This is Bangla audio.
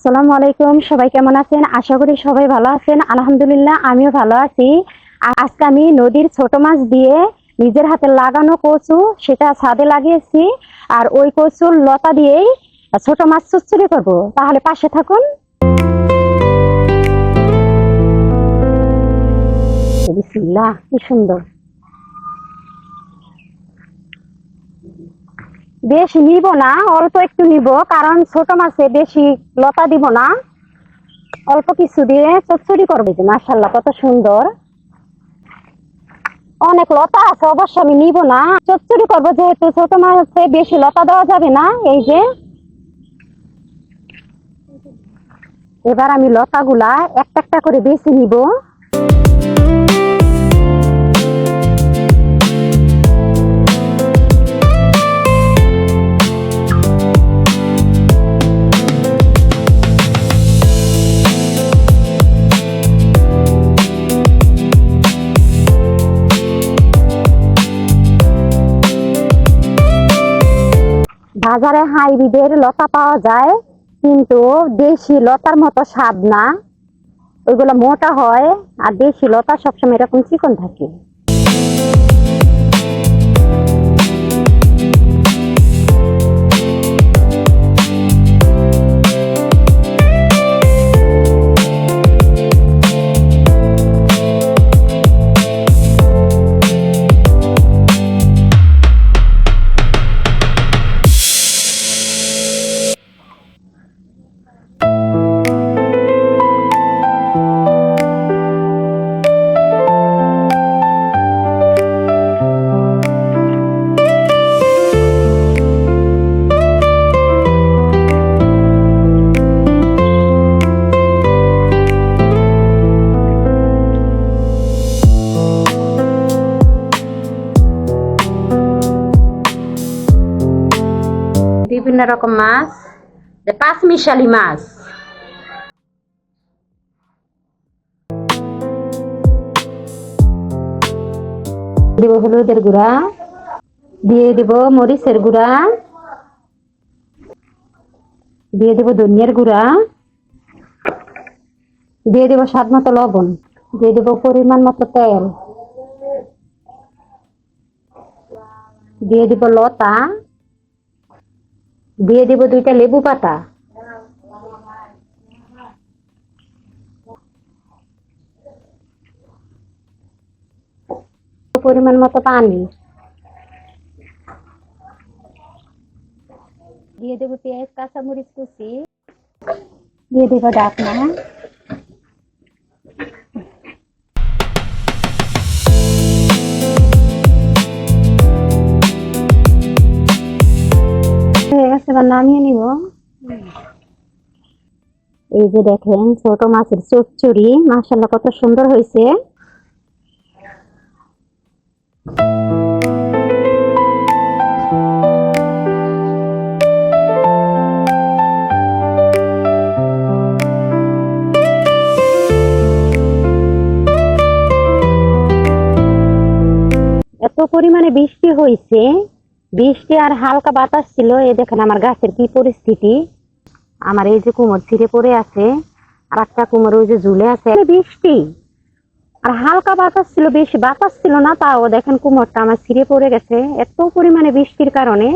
আসসালামু আলাইকুম। সবাই কেমন আছেন? আশা করি সবাই ভালো আছেন। আলহামদুলিল্লাহ আমিও ভালো আছি। আজকে আমি নদীর ছোট মাছ দিয়ে নিজের হাতে লাগানো কচু সেটা ছাদে লাগিয়েছি। আর ওই কচুর লতা দিয়েই ছোট মাছ চচ্চড়ি করব। তাহলে পাশে থাকুন। বিসমিল্লাহ, কি সুন্দর। বেশি নিব না, অল্প একটু নিব, কারণ ছোট মাছে বেশি লতা দিব না। অল্প কিছু দিয়ে চচ্চড়ি করবে। যে মাশাআল্লাহ, কত সুন্দর। অনেক লতা আছে, অবশ্য আমি নিব না। চচ্চড়ি করবো যেহেতু, ছোট মাছে বেশি লতা দেওয়া যাবে না। এই যে এবার আমি লতাগুলা একটা একটা করে বেছে নিব। বাজারে হাইব্রিডের লতা পাওয়া যায়, কিন্তু দেশি লতার মতো স্বাদ না। ওইগুলো মোটা হয়, আর দেশি লতা সবসময় এরকম চিকন থাকে। বিভিন্ন রকম মাছ, পাঁচ মিশালি মাছ। দিব হলুদের গুঁড়া, দিয়ে দিব মরিচের গুঁড়া, দিয়ে দিব ধনিয়ার গুঁড়া, দিয়ে দিব স্বাদ মতো লবণ, দিয়ে দিব পরিমাণ মতো তেল, দিয়ে দিব লতা, দিয়ে দিব 2টা লেবু পাতা, পরিমাণ মতো পানি, দিয়ে দেব পেঁয়াজ কাঁচামরিচ কুচি, দিয়ে দেব ঢাকনা। হয়ে গেছে, এবার নামিয়ে নিব। এই যে দেখেন ছোট মাছের চচ্চড়ি, মাশাআল্লাহ কত সুন্দর হয়েছে। এত পরিমাণে বৃষ্টি হয়েছে, বৃষ্টি আর হালকা বাতাস ছিল। এই দেখেন আমার গাছের কি পরিস্থিতি। আমার এই যে কুমড় ছিঁড়ে পড়ে আছে, আর একটা কুমড় ওই যে ঝুলে আছে। বৃষ্টি আর হালকা বাতাস ছিল, বেশি বাতাস ছিল না, তাও দেখেন কুমড়টা আমার ছিঁড়ে পড়ে গেছে এত পরিমাণে বৃষ্টির কারণে।